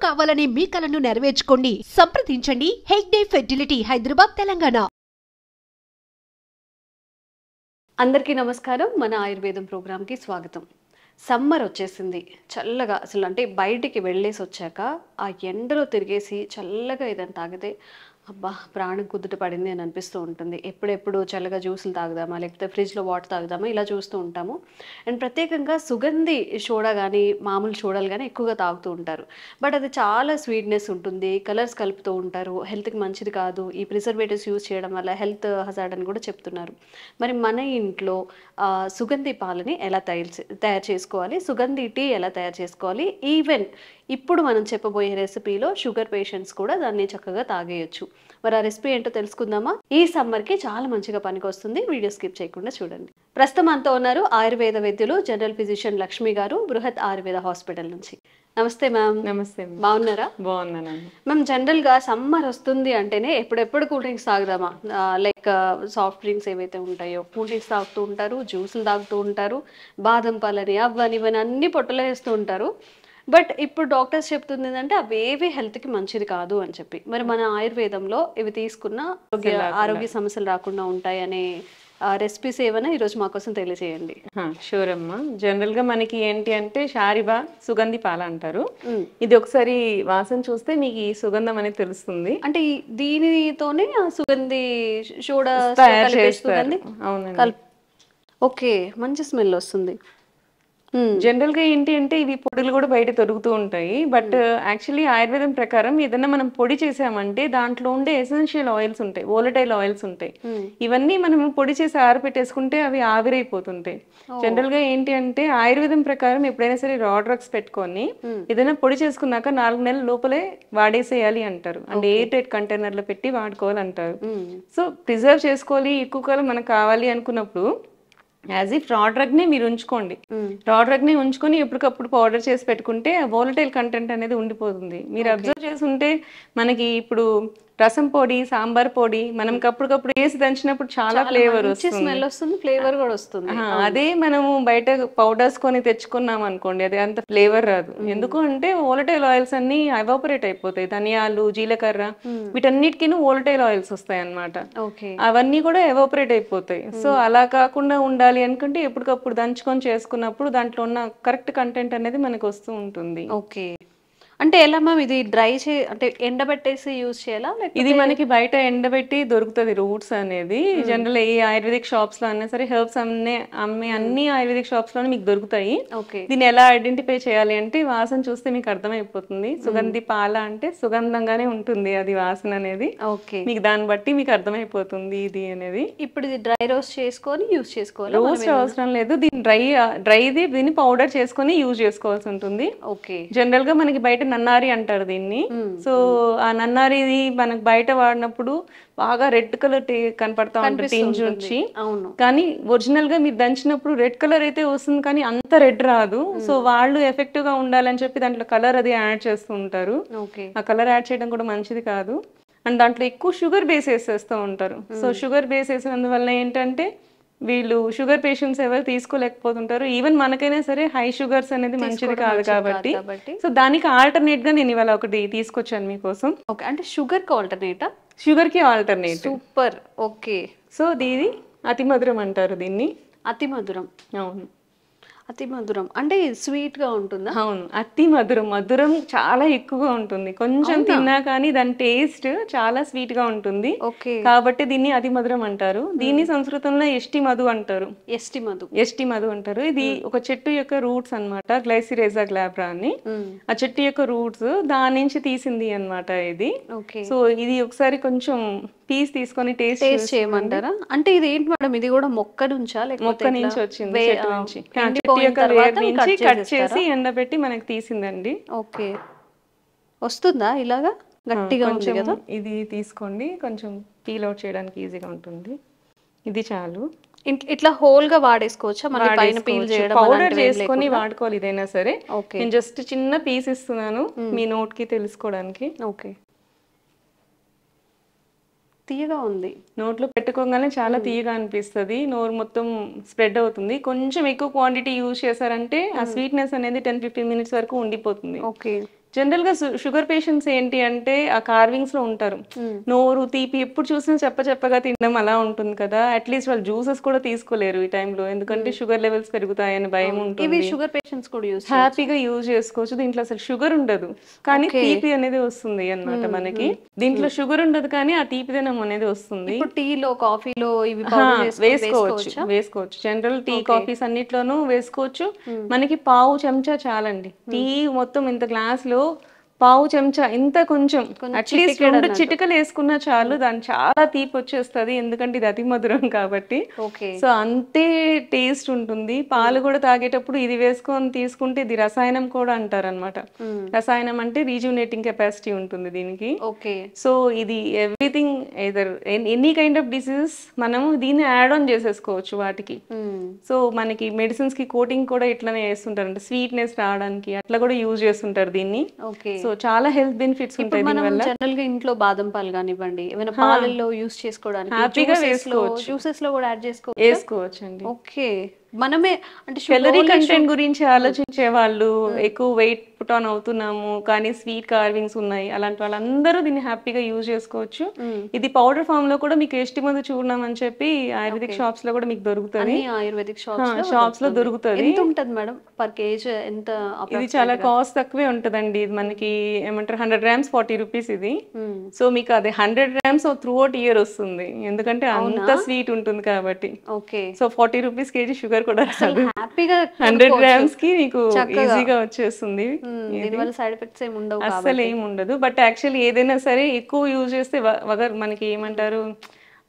కావాలనే మీ కలను నెరవేర్చుకోండి. సంప్రదించండి హెగ్డే ఫెర్టిలిటీ, హైదరాబాద్, తెలంగాణ. అందరికీ నమస్కారం. మన ఆయుర్వేదం ప్రోగ్రామ్కి స్వాగతం. సమ్మర్ వచ్చేసింది. చల్లగా అసలు అంటే బయటికి వెళ్ళేసి వచ్చాక ఆ ఎండలో తిరిగేసి చల్లగా ఏదైనా తాగితే అబ్బా ప్రాణం కుదుట పడింది అని అనిపిస్తూ ఉంటుంది. ఎప్పుడెప్పుడు చల్లగా జ్యూసులు తాగుదామా, లేకపోతే ఫ్రిడ్జ్లో వాటర్ తాగుదామా ఇలా చూస్తూ ఉంటాము. అండ్ ప్రత్యేకంగా సుగంధి సోడా కానీ మామూలు సోడాలు కానీ ఎక్కువగా తాగుతూ ఉంటారు. బట్ అది చాలా స్వీట్నెస్ ఉంటుంది, కలర్స్ కలుపుతూ ఉంటారు, హెల్త్కి మంచిది కాదు, ఈ ప్రిజర్వేటివ్స్ యూజ్ చేయడం వల్ల హెల్త్ హజార్డ్ అని కూడా చెప్తున్నారు. మరి మన ఇంట్లో సుగంధి పాలని ఎలా తయారు చేసుకోవాలి, సుగంధి టీ ఎలా తయారు చేసుకోవాలి, ఈవెన్ ఇప్పుడు మనం చెప్పబోయే రెసిపీలో షుగర్ పేషెంట్స్ కూడా దాన్ని చక్కగా తాగేయచ్చు. మరి ఆ రెసిపీ ఏంటో తెలుసుకుందామా? ఈ సమ్మర్కి చాలా మంచిగా పనికి వస్తుంది. వీడియో స్కిప్ చేయకుండా చూడండి. ప్రస్తుతం అంతా ఉన్నారు ఆయుర్వేద వైద్యులు జనరల్ ఫిజిషియన్ లక్ష్మి గారు, బృహత్ ఆయుర్వేద హాస్పిటల్ నుంచి. నమస్తే మ్యామ్. నమస్తే. బాగున్నారా? బాగున్నాను మ్యామ్. జనరల్గా సమ్మర్ వస్తుంది అంటేనే ఎప్పుడెప్పుడు కూల్ డ్రింక్స్ తాగుదామా, లైక్ సాఫ్ట్ డ్రింక్స్ ఏవైతే ఉంటాయో కూల్ డ్రింక్స్ తాగుతూ ఉంటారు, జ్యూసులు తాగుతూ ఉంటారు, బాదం పాలని అవని ఇవన్నీ అన్ని పొట్టలో వేస్తూ ఉంటారు. బట్ ఇప్పుడు డాక్టర్స్ చెప్తుంది ఏంటంటే అవేవి హెల్త్కి మంచిది కాదు అని చెప్పి. మరి మన ఆయుర్వేదంలో ఇవి తీసుకున్న ఆరోగ్య సమస్యలు రాకుండా ఉంటాయి అనే రెసిపీస్ ఏమైనా ఈరోజు మా కోసం తెలియజేయండి. షూర్ అమ్మా. జనరల్ గా మనకి ఏంటి అంటే షారిబా సుగంధి పాల అంటారు. ఇది ఒకసారి వాసన చూస్తే మీకు ఈ సుగంధం అనేది తెలుస్తుంది. అంటే దీనితోనే సుగంధి సోడా తయారు చేస్తారు. అవునండి. ఓకే, మంచి స్మెల్ వస్తుంది. జనరల్ గా ఏంటి అంటే ఇవి పొడులు కూడా బయట దొరుకుతూ ఉంటాయి. బట్ యాక్చువల్లీ ఆయుర్వేదం ప్రకారం ఏదైనా మనం పొడి చేసామంటే దాంట్లో ఉండే ఎసెన్షియల్ ఆయిల్స్ ఉంటాయి, వోలటైల్ ఆయిల్స్ ఉంటాయి. ఇవన్నీ మనం పొడి చేసి ఆరబెట్టేసుకుంటే అవి ఆవిరైపోతుంటాయి. జనరల్ గా ఏంటి అంటే ఆయుర్వేదం ప్రకారం ఎప్పుడైనా సరే రా డ్రగ్స్ పెట్టుకొని ఏదైనా పొడి చేసుకున్నాక 4 నెలల లోపలే వాడేసేయాలి అంటారు. అంటే ఎయిర్ టైట్ కంటైనర్ లో పెట్టి వాడుకోవాలంటారు. సో ప్రిజర్వ్ చేసుకోవాలి, ఎక్కువ కాలం మనకు కావాలి అనుకున్నప్పుడు యాజ్ ఇఫ్ రా డ్రగ్ నే మీరు ఉంచుకోండి. రా డ్రగ్ ని ఉంచుకొని ఎప్పటికప్పుడు పౌడర్ చేసి పెట్టుకుంటే వోలటైల్ కంటెంట్ అనేది ఉండిపోతుంది. మీరు అబ్జర్వ్ చేసి ఉంటే మనకి ఇప్పుడు రసం పొడి, సాంబార్ పొడి మనం అప్పటికప్పుడు వేసి దంచినప్పుడు చాలా ఫ్లేవర్ వస్తుంది, ఫ్లేవర్ కూడా వస్తుంది. అదే మనము బయట పౌడర్స్ కొని తెచ్చుకున్నాం అనుకోండి, అది అంత ఫ్లేవర్ రాదు. ఎందుకు అంటే వోలటైల్ ఆయిల్స్ అన్ని ఎవాపరేట్ అయిపోతాయి. ధనియాలు, జీలకర్ర వీటన్నిటికీ వోలటైల్ ఆయిల్స్ వస్తాయి అన్నమాట. అవన్నీ కూడా ఎవాపరేట్ అయిపోతాయి. సో అలా కాకుండా ఉండాలి అనుకుంటే ఎప్పటికప్పుడు దంచుకొని చేసుకున్నప్పుడు దాంట్లో ఉన్న కరెక్ట్ కంటెంట్ అనేది మనకు వస్తూ ఉంటుంది. ఓకే, అంటే ఎలా మ్యామ్ ఇది అంటే ఎండబెట్టేసి యూజ్ చేయాలా? ఇది మనకి బయట ఎండబెట్టి దొరుకుతుంది రూట్స్ అనేది. జనరల్ ఈ ఆయుర్వేదిక్ షాప్స్ లో అన్నా సరే హెర్బ్స్ అమ్మే అన్ని ఆయుర్వేదిక్ షాప్స్ లోనే మీకు దొరుకుతాయి. దీన్ని ఎలా ఐడెంటిఫై చేయాలి అంటే వాసన చూస్తే మీకు అర్థమైపోతుంది. సుగంధి పాల అంటే సుగంధంగానే ఉంటుంది అది వాసన అనేది. మీకు దాన్ని బట్టి మీకు అర్థమైపోతుంది ఇది అనేది. ఇప్పుడు ఇది డ్రై రోస్ట్ చేసుకొని యూజ్ చేసుకోవాలి? రోస్ట్ అవసరం లేదు, దీన్ని దీన్ని పౌడర్ చేసుకొని యూజ్ చేసుకోవాల్సి ఉంటుంది. జనరల్ గా మనకి బయట నన్నారి అంటారు దీన్ని. సో ఆ నన్నారిది మనకు బయట వాడినప్పుడు బాగా రెడ్ కలర్ కనపడతా ఉంటుంది టింజ్ నుంచి. కానీ ఒరిజినల్ గా మీరు దంచినప్పుడు రెడ్ కలర్ అయితే వస్తుంది, కానీ అంత రెడ్ రాదు. సో వాళ్ళు ఎఫెక్టివ్ గా ఉండాలని చెప్పి దాంట్లో కలర్ అది యాడ్ చేస్తూ ఉంటారు. ఆ కలర్ యాడ్ చేయడం కూడా మంచిది కాదు. అండ్ దాంట్లో ఎక్కువ షుగర్ బేస్ వేసేస్తూ ఉంటారు. సో షుగర్ బేస్ వేసినందువల్ల ఏంటంటే వీళ్ళు షుగర్ పేషెంట్స్ ఎవరు తీసుకోలేకపోతుంటారు. ఈవెన్ మనకైనా సరే హై షుగర్స్ అనేది మంచిది కాదు కాబట్టి సో దానికి ఆల్టర్నేట్ గా నేను ఇవాళ ఒకటి తీసుకొచ్చాను మీకోసం. అంటే షుగర్ కి ఆల్టర్నేటా? షుగర్ కి ఆల్టర్నేట్. సూపర్. ఓకే. సో దీని అతి మధురం అంటారు దీన్ని. అతి మధురం? అవును, అతి మధురం అంటే స్వీట్ గా ఉంటుందా? అవును, అతి మధురం. మధురం చాలా ఎక్కువగా ఉంటుంది. కొంచెం తిన్నా కానీ దాని టేస్ట్ చాలా స్వీట్ గా ఉంటుంది కాబట్టి దీన్ని అతి మధురం అంటారు. దీన్ని సంస్కృతంలో ఎస్టి మధు అంటారు. ఎస్టి మధు అంటారు. ఇది ఒక చెట్టు యొక్క రూట్స్ అన్నమాట, గ్లైసిరేజా గ్లాబ్రా అని. ఆ చెట్టు యొక్క రూట్స్ దాని నుంచి తీసింది అన్నమాట ఇది. సో ఇది ఒకసారి కొంచెం పీస్ తీసుకొని టేస్ట్ చేయమంటారా? అంటే ఇది ఏంటి మేడం, ఇది కూడా మొక్క నుంచా? మొక్క నుంచి వచ్చింది, చెట్టు నుంచి. చెట్టు యొక్క వేర్ నుంచి కట్ చేసి ఎండబెట్టి మనకి తీసిందండి. ఓకే, వస్తుందా ఇలాగా గట్టిగా ఉంది కదా? ఇది తీసుకోండి, కొంచెం పీల్ అవుట్ చేయడానికి ఈజీగా ఉంటుంది. ఇది చాలు. ఇట్లా హోల్ గా వాడేసుకోవచ్చా? మన పైన పీల్ చేయడం పౌడర్ చేసుకొని వాడుకోవాలి ఇదైనా సరే. నేను జస్ట్ చిన్న పీస్ ఇస్తున్నాను మీ నోట్ కి తెలుసుకోవడానికి. ఓకే, తీయగా ఉంది. నోట్లో పెట్టుకోగానే చాలా తీయగా అనిపిస్తుంది, నోరు మొత్తం స్ప్రెడ్ అవుతుంది. కొంచెం ఎక్కువ క్వాంటిటీ యూజ్ చేశారంటే ఆ స్వీట్నెస్ అనేది 10-15 మినిట్స్ వరకు ఉండిపోతుంది. జనరల్ గా షుగర్ పేషెంట్స్ ఏంటి అంటే ఆ కార్వింగ్స్ లో ఉంటారు, నోరు తీపి ఎప్పుడు చూసినా చెప్పగా తినడం అలా ఉంటుంది కదా, అట్లీస్ట్ వాళ్ళు జ్యూసెస్ కూడా తీసుకోలేరు ఈ టైంలో, ఎందుకంటే షుగర్ లెవెల్స్ పెరుగుతాయని భయం ఉంటుంది. షుగర్ పేషెంట్స్ కూడా హ్యాపీగా యూజ్ చేసుకోవచ్చు. దీంట్లో అసలు షుగర్ ఉండదు కానీ తీపి అనేది వస్తుంది అన్నమాట మనకి. దీంట్లో షుగర్ ఉండదు కానీ ఆ తీపిదనం అనేది వస్తుంది. టీలో కాఫీలో ఇవి వేసుకోవచ్చు. జనరల్ టీ కాఫీస్ అన్నిట్లోనూ వేసుకోవచ్చు. మనకి పావు చెంచా చాలండి. టీ మొత్తం ఇంత గ్లాస్ లో పావు చెంచా, ఇంత కొంచెం అట్లీస్ట్ 2 చిటికలు వేసుకున్నా చాలు, దాని చాలా తీపి వచ్చేస్తుంది, ఎందుకంటే ఇది అతి మధురం కాబట్టి. సో అంతే టేస్ట్ ఉంటుంది. పాలు కూడా తాగేటప్పుడు ఇది వేసుకొని తీసుకుంటే, ఇది రసాయనం కూడా అంటారు అనమాట. రసాయనం అంటే రీజునేటింగ్ కెపాసిటీ ఉంటుంది దీనికి. సో ఇది everything either any kind of diseases మనము దీన్ని యాడ్ ఆన్ చేసేసుకోవచ్చు వాటికి. సో మనకి మెడిసిన్స్ కి కోటింగ్ కూడా ఇట్లానే వేస్తుంటారు, అంటే స్వీట్నెస్ రావడానికి అట్లా కూడా యూజ్ చేస్తుంటారు దీన్ని. సో చాలా హెల్త్ బెనిఫిట్స్ ఉంటాయి దీనివల్ల. జనరల్ గా ఇంట్లో బాదం పాలు కానివ్వండి, ఏమైనా పాలల్లో యూస్ చేసుకోవడానికి హ్యాపీగా వేసుకోవచ్చు, జ్యూసెస్ లో కూడా యాడ్ వేసుకోవచ్చు అండి. ఓకే, మనమే అంటే క్యాలరీ కంటెంట్ గురించి ఆలోచించే వాళ్ళు, ఎక్కువ వెయిట్ పుట్ ఆన్ అవుతున్నాము కానీ స్వీట్ కార్వింగ్స్ ఉన్నాయి, అలాంటి వాళ్ళందరూ దీన్ని హ్యాపీగా యూజ్ చేసుకోవచ్చు. ఇది పౌడర్ ఫామ్ లో కూడా మీకు ఎస్టి మందు చూడడం అని చెప్పి ఆయుర్వేదిక్ షాప్స్ లో కూడా మీకు దొరుకుతుంది. ఆయుర్వేదిక్ షాప్స్ లో దొరుకుతుంది. ఎంత ఉంటది మేడం పర్ కేజీ? ఎంత? ఇది చాలా కాస్ట్ తక్కువే ఉంటదండి. ఇది మనకి ఏమంటారు 100 grams 40 rupees ఇది. సో మీకు అది 100 grams త్రూ అవుట్ ఇయర్ వస్తుంది, ఎందుకంటే అంత స్వీట్ ఉంటుంది కాబట్టి. సో 40 rupees కేజీ షుగర్ కూడా రాదు, 100 grams కి మీకు ఈజీగా వచ్చేస్తుంది. సైడ్ ఎఫెక్ట్స్ ఏమి ఉండవు, అసలు ఏమి ఉండదు. బట్ యాక్చువల్లీ ఏదైనా సరే ఎక్కువ యూజ్ చేస్తే మనకి ఏమంటారు,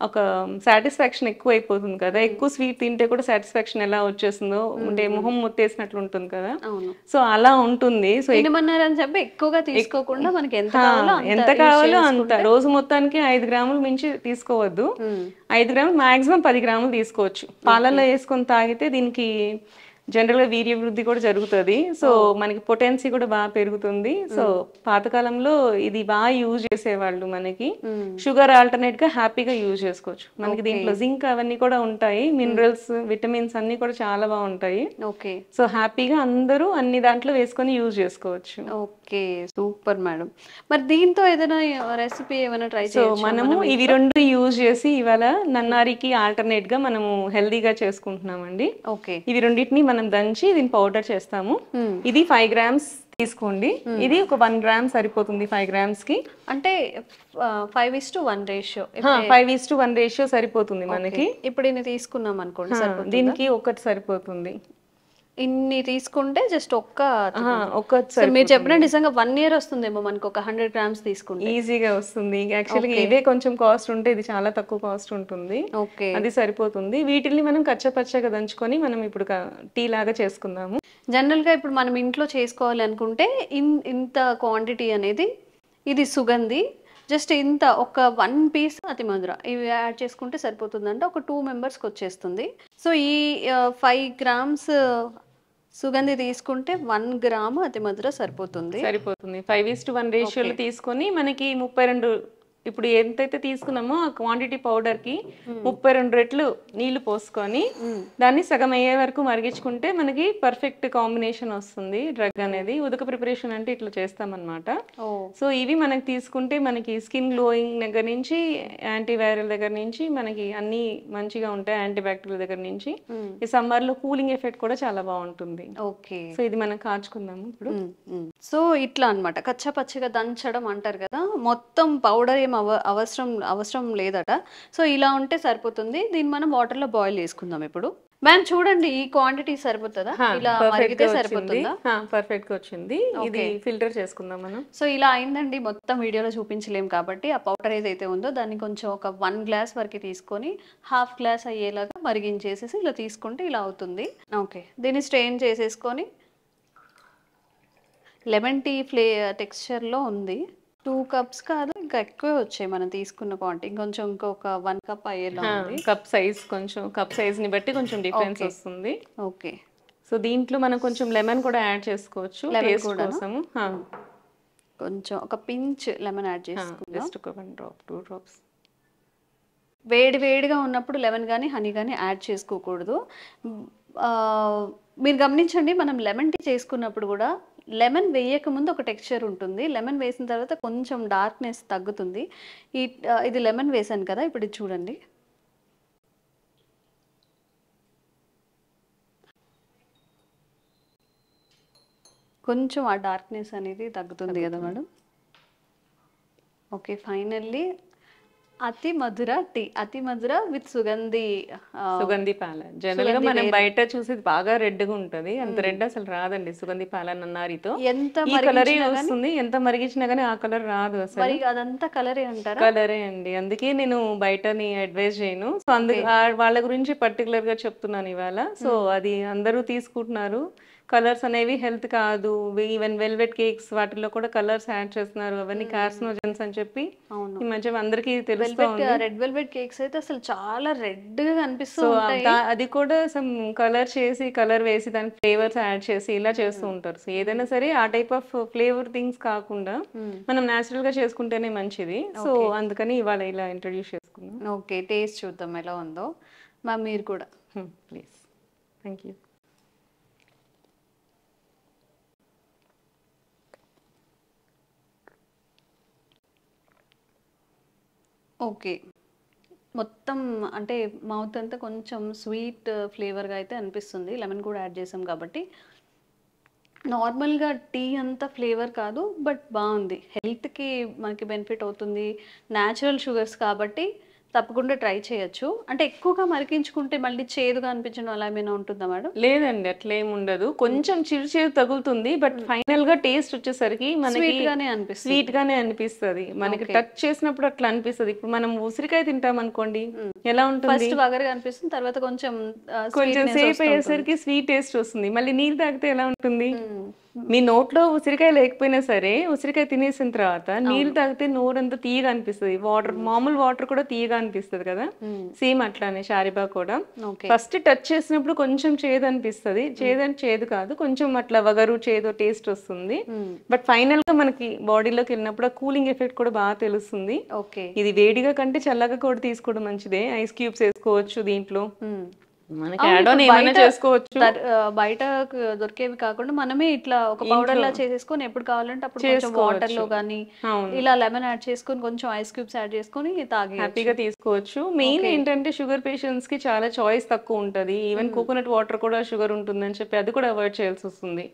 ఒక సాటిస్ఫాక్షన్ ఎక్కువ అయిపోతుంది కదా. ఎక్కువ స్వీట్ తింటే కూడా సాటిస్ఫాక్షన్ ఎలా వచ్చేస్తుందో, అంటే మొహం ముత్తేసినట్లు ఉంటుంది కదా, సో అలా ఉంటుంది. సో ఏమన్నారని చెప్పి ఎక్కువగా తీసుకోకుండా మనకి ఎంత కావాలో అంత, రోజు మొత్తానికి 5 grams మించి తీసుకోవద్దు. 5 grams మాక్సిమం 10 grams తీసుకోవచ్చు. పాలల్లో వేసుకొని తాగితే దీనికి జనరల్ గా వీర్య వృద్ధి కూడా జరుగుతుంది. సో మనకి పొటెన్సీ కూడా బాగా పెరుగుతుంది. సో పాతకాలంలో ఇది బాగా యూజ్ చేసేవాళ్ళు. మనకి షుగర్ ఆల్టర్నేట్ గా హ్యాపీగా యూజ్ చేసుకోవచ్చు. మనకి దీంట్లో జింక్ అవన్నీ కూడా ఉంటాయి, మినరల్స్ విటమిన్స్ అన్ని కూడా చాలా బాగుంటాయి. సో హ్యాపీగా అందరూ అన్ని దాంట్లో వేసుకొని యూజ్ చేసుకోవచ్చు. Okay, super madam. మరి దీంతో ఏదైనా రెసిపీ ఏమైనా ట్రై చేయొచ్చు? మనము ఇవి 2 యూజ్ చేసి ఇవాళ నన్నారికి ఆల్టర్నేట్ గా మనము హెల్దీగా చేసుకుంటున్నామండి. ఇవి రెండింటిని మనం దంచి దీన్ని పౌడర్ చేస్తాము. ఇది 5 grams తీసుకోండి. ఇది ఒక 1 gram సరిపోతుంది 5 grams కి. అంటే 5:1 రేషియో, 5:1 రేషియో సరిపోతుంది మనకి. ఇప్పుడు ఇన్ని తీసుకున్నాం అనుకోండి, దీనికి ఒకటి సరిపోతుంది. ఇన్ని తీసుకుంటే జస్ట్ మీరు చెప్పిన నిజంగా 1 year వస్తుందేమో మనకు, ఒక 100 grams తీసుకుంటే ఈజీగా వస్తుంది. యాక్చువల్గా ఇదే కొంచెం కాస్ట్ ఉంటే ఇది చాలా తక్కువ కాస్ట్ ఉంటుంది, అది సరిపోతుంది. వీటిని మనం కచ్చపచ్చగా దంచుకొని మనం ఇప్పుడు టీ లాగా చేసుకుందాము. జనరల్ గా ఇప్పుడు మనం ఇంట్లో చేసుకోవాలి అనుకుంటే ఇంత క్వాంటిటీ అనేది, ఇది సుగంధి జస్ట్ ఇంత ఒక 1 piece అతి మధుర ఇవి యాడ్ చేసుకుంటే సరిపోతుంది, అంటే ఒక 2 members వచ్చేస్తుంది. సో ఈ 5 grams సుగంధి తీసుకుంటే 1 gram అతి మధుర సరిపోతుంది. 5:1 రేషియోలో తీసుకొని మనకి 32, ఇప్పుడు ఎంతైతే తీసుకున్నామో ఆ క్వాంటిటీ పౌడర్ కి 32 రెట్లు నీళ్లు పోసుకొని దాన్ని సగం అయ్యే వరకు మరిగించుకుంటే మనకి పర్ఫెక్ట్ కాంబినేషన్ వస్తుంది డ్రగ్ అనేది. ఉదక ప్రిపరేషన్ అంటే ఇట్లా చేస్తామన్నమాట. సో ఇవి మనకి తీసుకుంటే మనకి స్కిన్ గ్లోయింగ్ దగ్గర నుంచి, యాంటీవైరల్ దగ్గర నుంచి మనకి అన్ని మంచిగా ఉంటాయి, యాంటీబ్యాక్టీరియల్ దగ్గర నుంచి. ఈ సమ్మర్ లో కూలింగ్ ఎఫెక్ట్ కూడా చాలా బాగుంటుంది. సో ఇది మనం కాచుకుందాము ఇప్పుడు. సో ఇట్లా అన్నమాట, కచ్చా పచ్చిగా దంచడం అంటారు కదా, మొత్తం పౌడర్ ఏం అవసరం లేదట. సో ఇలా ఉంటే సరిపోతుంది. దీన్ని మనం వాటర్ లో బాయిల్ చేసుకుందాం ఇప్పుడు. మ్యామ్ చూడండి, ఈ క్వాంటిటీ సరిపోతుందా? ఇలా మరిగితే సరిపోతుందా? పర్ఫెక్ట్ గా వచ్చింది. ఇది ఫిల్టర్ చేసుకుందాం మనం. సో ఇలా అయిందండి. మొత్తం వీడియోలో చూపించలేం కాబట్టి ఆ పౌడర్ ఏదైతే ఉందో దాన్ని కొంచెం ఒక 1 glass వరకు తీసుకొని 1/2 glass అయ్యేలాగా మరిగించేసేసి ఇలా తీసుకుంటే ఇలా అవుతుంది. ఓకే, దీన్ని స్ట్రెయిన్ చేసేసుకొని, లెమన్ టీ టెక్స్చర్ లో ఉంది. 2 cups కాదు, ఇంకా ఎక్కువే వచ్చాయి మనం తీసుకున్న క్వాంటిటీ. కొంచెం ఇంకొక 1 cup అయ్యేలా ఉంది. కప్ సైజ్ కొంచెం, కప్ సైజ్ ని బట్టి కొంచెం డిఫరెన్స్ వస్తుంది. ఓకే, సో దీంట్లో మనం కొంచెం లెమన్ కూడా యాడ్ చేసుకోవచ్చు టేస్ట్ కోసము. కొంచెం ఒక పించ్ లెమన్ యాడ్ చేసుకుందాం. జస్ట్ ఒక 1 drop 2 drops. వేడిగా ఉన్నప్పుడు లెమన్ కానీ హనీ కానీ యాడ్ చేసుకోకూడదు. మీరు గమనించండి, మనం లెమన్ టీ చేసుకున్నప్పుడు కూడా లెమన్ వేయక ముందు ఒక టెక్స్చర్ ఉంటుంది, లెమన్ వేసిన తర్వాత కొంచెం డార్క్నెస్ తగ్గుతుంది. ఇది లెమన్ వేసాను కదా, ఇప్పుడు ఇది చూడండి. కొంచెం ఆ డార్క్నెస్ అనేది తగ్గుతుంది కదా మేడం. ఓకే, ఫైనల్లీ అతి మధుర టీ, అతి మధుర విత్ సుగంధి పాలన్. జనరల్ గా మనం బయట చూసేది బాగా రెడ్ గా ఉంటది, అంత రెడ్ అసలు రాదండి సుగంధి పాలన్ అన్నారితో. ఎంత ఈ కలరే వస్తుంది, ఎంత మరిగించినా గానీ ఆ కలర్ రాదు అసలు. మరి అదంతా కలరే అంటారా? కలరే అండి, అందుకే నేను బయటని అడ్వైజ్ చేయను. సో అందుకు వాళ్ళ గురించి పర్టికులర్ గా చెప్తున్నాను ఇవాళ. సో అది అందరూ తీసుకుంటున్నారు. కలర్స్ అనేవి హెల్త్ కాదు, ఈవెన్ వెల్వెట్ కేక్స్ వాటిలో కూడా కలర్స్ యాడ్ చేస్తున్నారు, అవన్నీ కార్సినోజన్స్ అని చెప్పి ఈ మధ్య అందరికీ తెలుస్తుంది. రెడ్ వెల్వెట్ కేక్స్ అయితే అసలు చాలా రెడ్ గా కనిపిస్తుంది. అది కూడా సమ్ కలర్ చేసి, కలర్ వేసి దానికి ఫ్లేవర్స్ యాడ్ చేసి ఇలా చేస్తూ ఉంటారు. సో ఏదైనా సరే ఆ టైప్ ఆఫ్ ఫ్లేవర్ థింగ్స్ కాకుండా మనం నేచురల్ గా చేసుకుంటేనే మంచిది. సో అందుకని ఇవాళ ఇలా ఇంట్రడ్యూస్ చేసుకున్నాం. ఓకే, టేస్ట్ చూద్దాం ఎలా ఉందో. మీరు కూడా ప్లీజ్. Thank you. ఓకే, మొత్తం అంటే మౌత్ అంతా కొంచెం స్వీట్ ఫ్లేవర్గా అయితే అనిపిస్తుంది, లెమన్ కూడా యాడ్ చేసాం కాబట్టి. నార్మల్గా టీ అంత ఫ్లేవర్ కాదు, బట్ బాగుంది, హెల్త్కి మనకి బెనిఫిట్ అవుతుంది. న్యాచురల్ షుగర్స్ కాబట్టి తప్పకుండా ట్రై చేయొచ్చు. అంటే ఎక్కువగా మరిగించుకుంటే మళ్ళీ చేదుగా అనిపించడం అలా ఏమైనా ఉంటుందా మేడం? లేదండి, అట్లా ఏమి ఉండదు. కొంచెం చిరు చేదు తగులుతుంది, బట్ ఫైనల్ గా టేస్ట్ వచ్చేసరికి మనకి స్వీట్ గానే అనిపిస్తుంది. మనకి టచ్ చేసినప్పుడు అట్లా అనిపిస్తుంది. ఇప్పుడు మనం ఉసిరికాయ తింటాం అనుకోండి, ఎలా ఉంటుంది, ఫస్ట్ వగరగా అనిపిస్తుంది, తర్వాత కొంచెం సేపు అయ్యేసరికి స్వీట్ టేస్ట్ వస్తుంది. మళ్ళీ నీళ్ళు తాగితే ఎలా ఉంటుంది, మీ నోట్లో ఉసిరికాయ లేకపోయినా సరే ఉసిరికాయ తినేసిన తర్వాత నీళ్ళు తాగితే నోరంతా తీయగా అనిపిస్తుంది. మామూలు వాటర్ కూడా తీయగా అనిపిస్తుంది కదా, సేమ్ అట్లానే షారిబా కూడా ఫస్ట్ టచ్ చేసినప్పుడు కొంచెం చేదు అనిపిస్తుంది. చేదు కాదు, కొంచెం అట్లా వగరు చేదు టేస్ట్ వస్తుంది. బట్ ఫైనల్ గా మనకి బాడీలోకి వెళ్ళినప్పుడు కూలింగ్ ఎఫెక్ట్ కూడా బాగా తెలుస్తుంది. ఇది వేడిగా కంటే చల్లగా కూడా తీసుకోవడం మంచిదే. ఐస్ క్యూబ్స్ వేసుకోవచ్చు దీంట్లో, బయట దొరికేవి కాకుండా మనమే ఇట్లా ఒక పౌడర్ లా చేసేసుకొని ఎప్పుడు కావాలంటే అప్పుడు కొంచెం వాటర్ లో గానీ ఇలా లెమన్ యాడ్ చేసుకొని కొంచెం ఐస్ క్యూబ్స్ యాడ్ చేసుకొని తాగి హ్యాపీగా తీసుకోవచ్చు. మెయిన్ ఏంటంటే షుగర్ పేషెంట్స్ కి చాలా చాయిస్ తక్కువ ఉంటది. ఈవెన్ కోకోనట్ వాటర్ కూడా షుగర్ ఉంటుందని చెప్పి అది కూడా అవాయిడ్ చేయాల్సి వస్తుంది.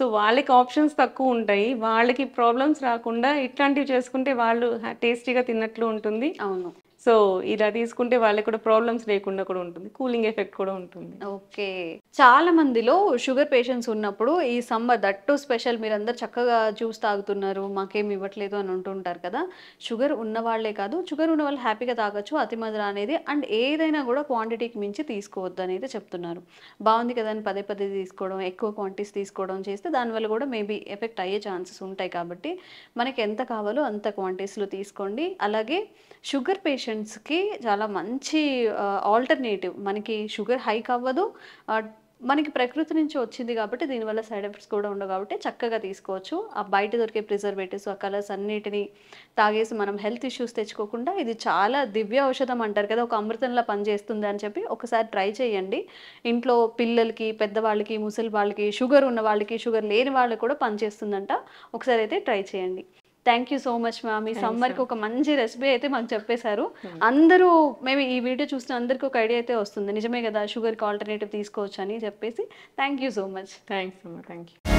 సో వాళ్ళకి ఆప్షన్స్ తక్కువ ఉంటాయి, వాళ్ళకి ప్రాబ్లమ్స్ రాకుండా ఇట్లాంటివి చేసుకుంటే వాళ్ళు టేస్టీగా తిన్నట్లు ఉంటుంది. అవును, సో ఇలా తీసుకుంటే వాళ్ళకి కూడా ప్రాబ్లమ్స్ లేకుండా కూడా ఉంటుంది, కూలింగ్ ఎఫెక్ట్ కూడా ఉంటుంది. ఓకే, చాలా మందిలో షుగర్ పేషెంట్స్ ఉన్నప్పుడు ఈ సమ్మర్ దట్టు స్పెషల్ మీరందరూ చక్కగా జ్యూస్ తాగుతున్నారు, మాకేం ఇవ్వట్లేదు అని అంటుంటారు కదా. షుగర్ ఉన్న వాళ్ళే కాదు, షుగర్ ఉన్న వాళ్ళు హ్యాపీగా తాగొచ్చు అతి మధుర అనేది. అండ్ ఏదైనా కూడా క్వాంటిటీకి మించి తీసుకోవద్దు అనేది చెప్తున్నారు. బాగుంది కదా అని పదే పదే తీసుకోవడం, ఎక్కువ క్వాంటిటీస్ తీసుకోవడం చేస్తే దానివల్ల కూడా మేబీ ఎఫెక్ట్ అయ్యే ఛాన్సెస్ ఉంటాయి. కాబట్టి మనకి ఎంత కావాలో అంత క్వాంటిటీస్లో తీసుకోండి. అలాగే షుగర్ పేషెంట్స్కి చాలా మంచి ఆల్టర్నేటివ్, మనకి షుగర్ హైక్ అవ్వదు, మనకి ప్రకృతి నుంచి వచ్చింది కాబట్టి దీనివల్ల సైడ్ ఎఫెక్ట్స్ కూడా ఉండవు కాబట్టి చక్కగా తీసుకోవచ్చు. ఆ బయట దొరికే ప్రిజర్వేటివ్స్, ఆ కలర్స్ అన్నిటిని తాగేసి మనం హెల్త్ ఇష్యూస్ తెచ్చుకోకుండా ఇది చాలా దివ్య ఔషధం అంటారు కదా, ఒక అమృతంలా పనిచేస్తుంది అని చెప్పి ఒకసారి ట్రై చేయండి. ఇంట్లో పిల్లలకి, పెద్దవాళ్ళకి, ముసలి వాళ్ళకి, షుగర్ ఉన్న వాళ్ళకి, షుగర్ లేని వాళ్ళకి కూడా పనిచేస్తుందంట. ఒకసారి అయితే ట్రై చేయండి. Thank you so much ma'am. ఈ సమ్మర్కి ఒక మంచి రెసిపీ అయితే మాకు చెప్పేశారు. అందరూ మేము ఈ వీడియో చూసిన అందరికీ ఒక ఐడియా అయితే వస్తుంది, నిజమే కదా షుగర్కి ఆల్టర్నేటివ్ తీసుకోవచ్చు అని చెప్పేసి. Thank you so much. Thanks అమ్మా, థ్యాంక్ యూ.